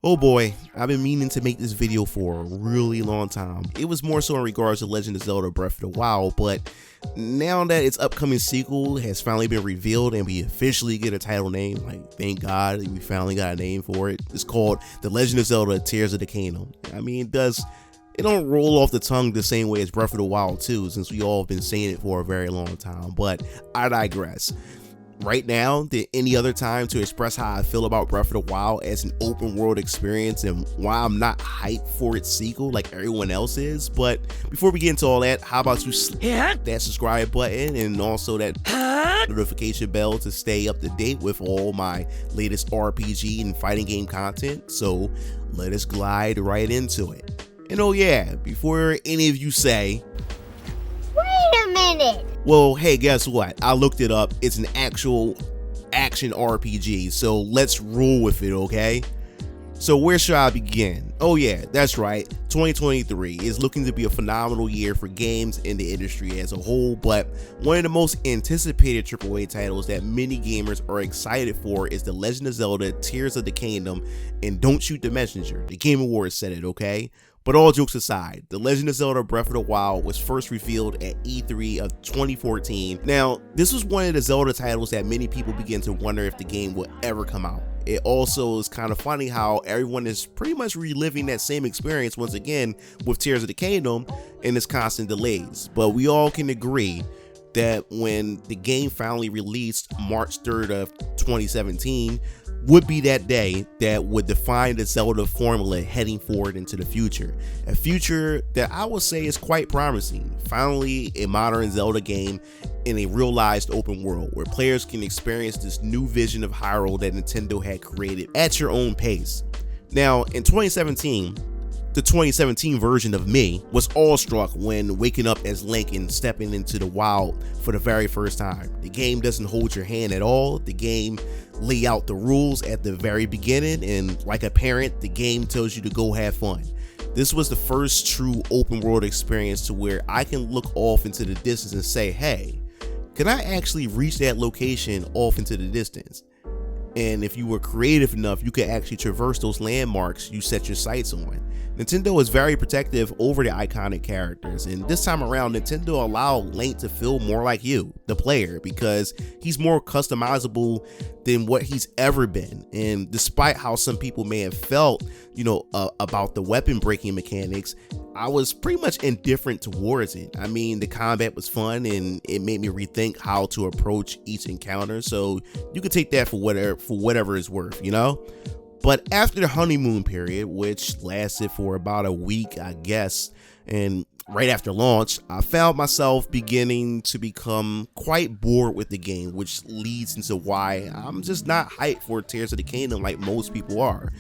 Oh boy, I've been meaning to make this video for a really long time. It was more so in regards to Legend of Zelda Breath of the Wild, but now that its upcoming sequel has finally been revealed and we officially get a title name, like thank God we finally got a name for it. It's called The Legend of Zelda Tears of the Kingdom. I mean, it don't roll off the tongue the same way as Breath of the Wild 2, since we all have been saying it for a very long time, but I digress. Right now than any other time to express how I feel about Breath of the Wild as an open world experience and why I'm not hyped for its sequel like everyone else is. But before we get into all that, how about you hit that subscribe button and also that notification bell to stay up to date with all my latest RPG and fighting game content. So let us glide right into it. And oh yeah, before any of you say, wait a minute. Well, hey, guess what? I looked it up. It's an actual action RPG, so let's roll with it, okay? So where should I begin? Oh yeah, that's right. 2023 is looking to be a phenomenal year for games in the industry as a whole, but one of the most anticipated AAA titles that many gamers are excited for is The Legend of Zelda Tears of the Kingdom, and don't shoot the messenger. The Game Awards said it, okay? But all jokes aside, The Legend of Zelda Breath of the Wild was first revealed at E3 of 2014. Now, this was one of the Zelda titles that many people begin to wonder if the game will ever come out. It also is kind of funny how everyone is pretty much reliving that same experience once again with Tears of the Kingdom and its constant delays. But we all can agree that when the game finally released March 3rd of 2017, would be that day that would define the Zelda formula heading forward into the future. A future that I would say is quite promising. Finally, a modern Zelda game in a realized open world where players can experience this new vision of Hyrule that Nintendo had created at your own pace. Now, in 2017, the 2017 version of me was awestruck when waking up as Link and stepping into the wild for the very first time. The game doesn't hold your hand at all. The game lay out the rules at the very beginning, and like a parent, the game tells you to go have fun. This was the first true open world experience to where I can look off into the distance and say, hey, can I actually reach that location off into the distance? And if you were creative enough, you could actually traverse those landmarks you set your sights on. Nintendo is very protective over the iconic characters, and this time around Nintendo allowed Link to feel more like you, the player, because he's more customizable than what he's ever been. And despite how some people may have felt, about the weapon breaking mechanics, I was pretty much indifferent towards it. I mean, the combat was fun and it made me rethink how to approach each encounter, so you could take that for whatever it's worth, But after the honeymoon period, which lasted for about a week, I guess, and right after launch, I found myself beginning to become quite bored with the game, which leads into why I'm just not hyped for Tears of the Kingdom like most people are.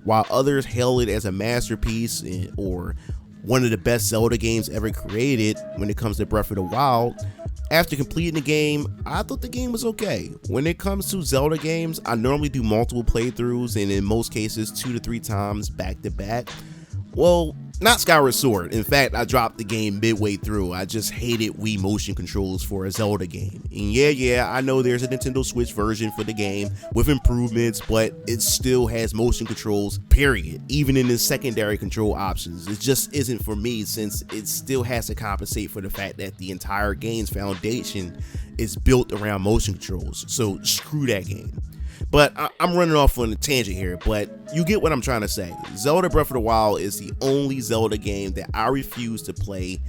While others hail it as a masterpiece or one of the best Zelda games ever created when it comes to Breath of the Wild, after completing the game, I thought the game was okay. When it comes to Zelda games, I normally do multiple playthroughs, and in most cases 2 to 3 times back to back. Well, not Skyward Sword. In fact, I dropped the game midway through. I just hated Wii motion controls for a Zelda game. And yeah, I know there's a Nintendo Switch version for the game with improvements, but it still has motion controls, period. Even in the secondary control options, it just isn't for me, since it still has to compensate for the fact that the entire game's foundation is built around motion controls. So screw that game. But I'm running off on a tangent here, but you get what I'm trying to say. Zelda Breath of the Wild is the only Zelda game that I refuse to play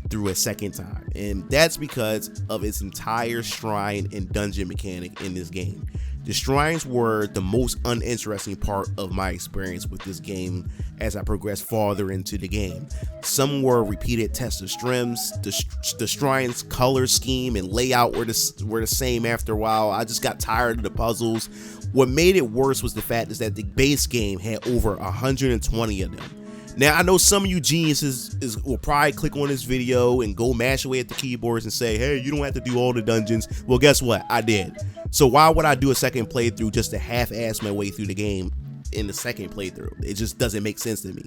through a second time, and that's because of its entire shrine and dungeon mechanic in this game. The shrines were the most uninteresting part of my experience with this game as I progressed farther into the game. Some were repeated tests of streams. The shrine's color scheme and layout were the same after a while. I just got tired of the puzzles. What made it worse was the fact is that the base game had over 120 of them. Now, I know some of you geniuses will probably click on this video and go mash away at the keyboards and say, hey, you don't have to do all the dungeons. Well, guess what? I did. So why would I do a second playthrough just to half-ass my way through the game in the second playthrough? It just doesn't make sense to me.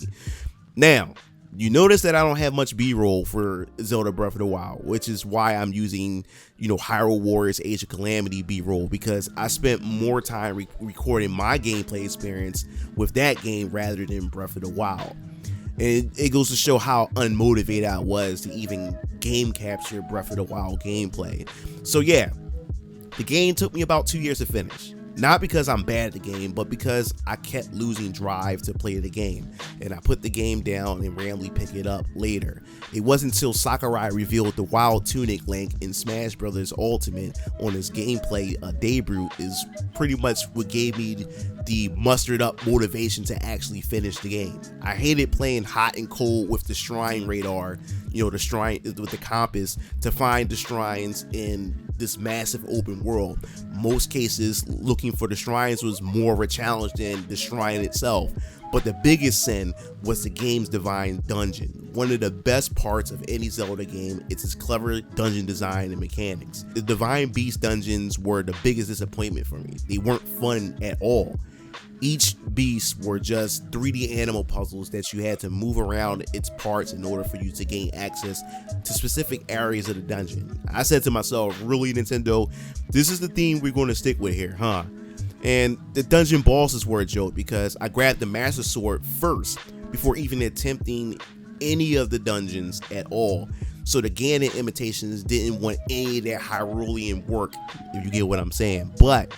Now, You notice that I don't have much B-roll for Zelda Breath of the Wild, which is why I'm using, Hyrule Warriors Age of Calamity B-roll, because I spent more time recording my gameplay experience with that game rather than Breath of the Wild. And it goes to show how unmotivated I was to even game capture Breath of the Wild gameplay. So yeah, the game took me about 2 years to finish. Not because I'm bad at the game, but because I kept losing drive to play the game, and I put the game down and randomly pick it up later. It wasn't until Sakurai revealed the Wild Tunic Link in Smash Bros. Ultimate on his gameplay debut is pretty much what gave me the mustered up motivation to actually finish the game. I hated playing hot and cold with the shrine radar, the shrine with the compass to find the shrines in this massive open world. Most cases, looking for the shrines was more of a challenge than the shrine itself. But the biggest sin was the game's divine dungeon. One of the best parts of any Zelda game is its clever dungeon design and mechanics. The Divine Beast dungeons were the biggest disappointment for me. They weren't fun at all. Each beast were just 3D animal puzzles that you had to move around its parts in order for you to gain access to specific areas of the dungeon. I said to myself, really, Nintendo, this is the theme we're going to stick with here, huh? And the dungeon bosses were a joke because I grabbed the Master Sword first before even attempting any of the dungeons at all. So the Ganon imitations didn't want any of that Hyrulean work, if you get what I'm saying. But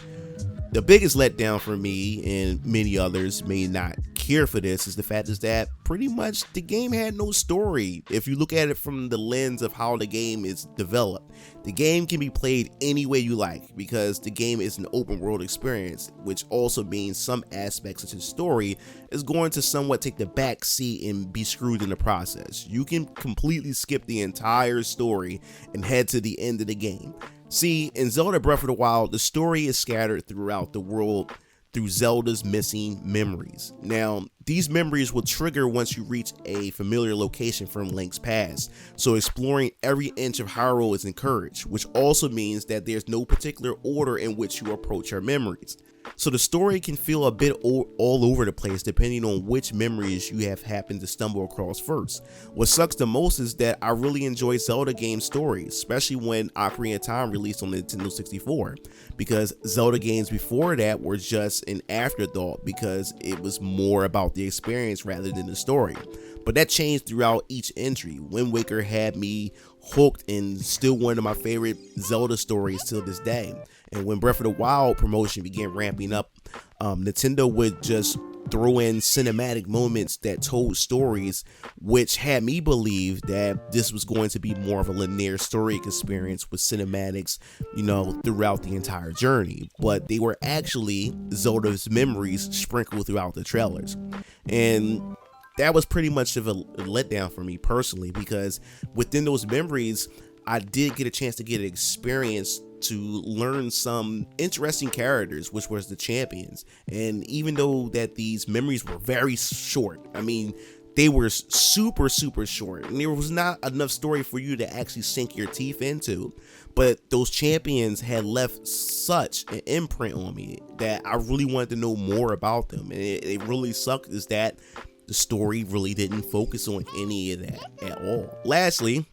the biggest letdown for me, and many others may not care for this, is the fact is that pretty much the game had no story. If you look at it from the lens of how the game is developed, the game can be played any way you like because the game is an open world experience, which also means some aspects of the story is going to somewhat take the back seat and be screwed in the process. You can completely skip the entire story and head to the end of the game. See, in Zelda Breath of the Wild, the story is scattered throughout the world through Zelda's missing memories. Now, these memories will trigger once you reach a familiar location from Link's past, so exploring every inch of Hyrule is encouraged, which also means that there's no particular order in which you approach your memories. So the story can feel a bit all over the place depending on which memories you have happened to stumble across first. What sucks the most is that I really enjoy Zelda game stories, especially when Ocarina of Time released on the Nintendo 64, because Zelda games before that were just an afterthought because it was more about the experience rather than the story. But that changed throughout each entry. Wind Waker had me hooked and still one of my favorite Zelda stories till this day. And when Breath of the Wild promotion began ramping up, Nintendo would just throw in cinematic moments that told stories, which had me believe that this was going to be more of a linear story experience with cinematics, throughout the entire journey. But they were actually Zelda's memories sprinkled throughout the trailers. And that was pretty much of a letdown for me personally, because within those memories, I did get a chance to get an experience to learn some interesting characters, which was the champions. And even though that these memories were very short, they were super short, and there was not enough story for you to actually sink your teeth into, but those champions had left such an imprint on me that I really wanted to know more about them. And it really sucked is that the story really didn't focus on any of that at all. Lastly,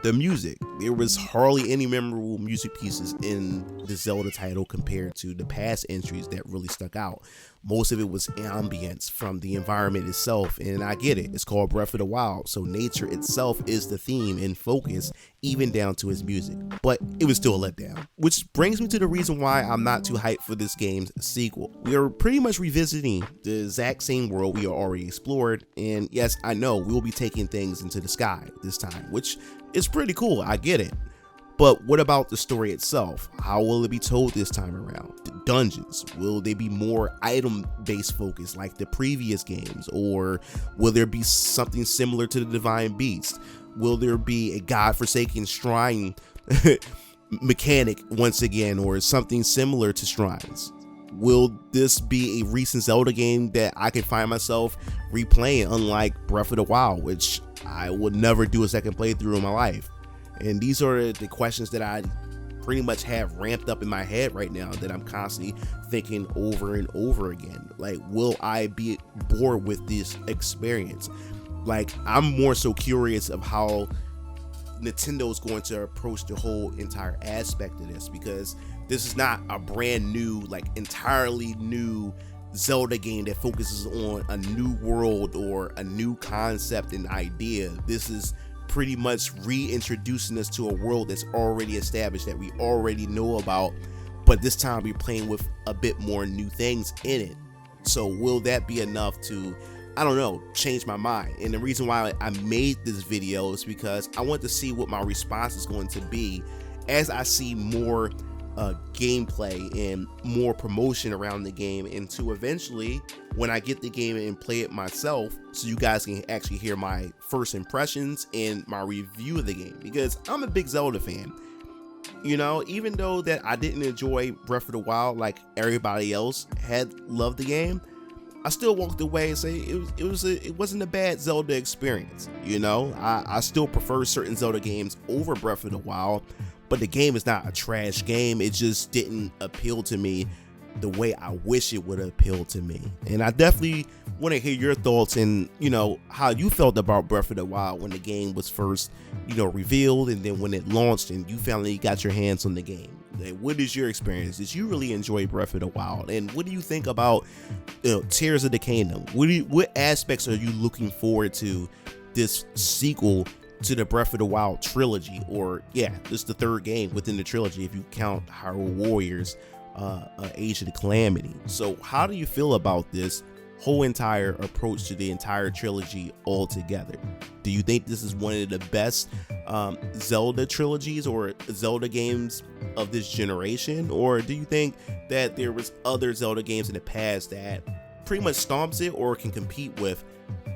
the music. There was hardly any memorable music pieces in the Zelda title compared to the past entries that really stuck out. Most of it was ambience from the environment itself, and I get it, it's called Breath of the Wild, so nature itself is the theme and focus, even down to its music. But it was still a letdown, which brings me to the reason why I'm not too hyped for this game's sequel. We are pretty much revisiting the exact same world we already explored, and yes, I know we'll be taking things into the sky this time, which is pretty cool, I get it. But what about the story itself? How will it be told this time around? The dungeons, will they be more item-based focused like the previous games? Or will there be something similar to the Divine Beast? Will there be a godforsaken shrine mechanic once again, or something similar to shrines? Will this be a recent Zelda game that I can find myself replaying, unlike Breath of the Wild, which I would never do a second playthrough in my life? And these are the questions that I pretty much have ramped up in my head right now that I'm constantly thinking over and over again. Like, will I be bored with this experience? Like, I'm more so curious of how Nintendo is going to approach the whole entire aspect of this, because this is not a brand new, like entirely new Zelda game that focuses on a new world or a new concept and idea. This is pretty much reintroducing us to a world that's already established, that we already know about, but this time we're playing with a bit more new things in it. So will that be enough to, I don't know, change my mind? And the reason why I made this video is because I want to see what my response is going to be as I see more gameplay and more promotion around the game, and to eventually, when I get the game and play it myself, so you guys can actually hear my first impressions and my review of the game, because I'm a big Zelda fan. You know, even though that I didn't enjoy Breath of the Wild like everybody else had loved the game, I still walked away and say it wasn't a bad Zelda experience. You know, I still prefer certain Zelda games over Breath of the Wild, but the game is not a trash game. It just didn't appeal to me the way I wish it would have appealed to me. And I definitely want to hear your thoughts and, you know, how you felt about Breath of the Wild when the game was first, you know, revealed, and then when it launched and you finally got your hands on the game. What is your experience? Did you really enjoy Breath of the Wild? And what do you think about, you know, Tears of the Kingdom? What aspects are you looking forward to this sequel to the Breath of the Wild trilogy? Or yeah, this is the third game within the trilogy if you count Hyrule Warriors Age of the Calamity. So how do you feel about this whole entire approach to the entire trilogy altogether? Do you think this is one of the best Zelda trilogies or Zelda games of this generation? Or do you think that there was other Zelda games in the past that pretty much stomps it or can compete with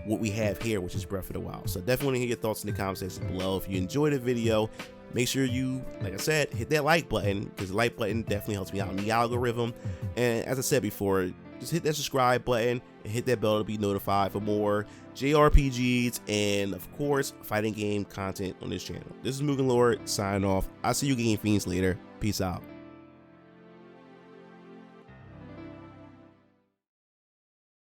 what we have here, which is Breath of the Wild? So definitely want to hear your thoughts in the comment section below. If you enjoyed the video, make sure you, like I said, hit that like button, because the like button definitely helps me out in the algorithm. And as I said before, just hit that subscribe button and hit that bell to be notified for more JRPGs and, of course, fighting game content on this channel. This is MugenLord signing off. I'll see you Game Fiends later. Peace out.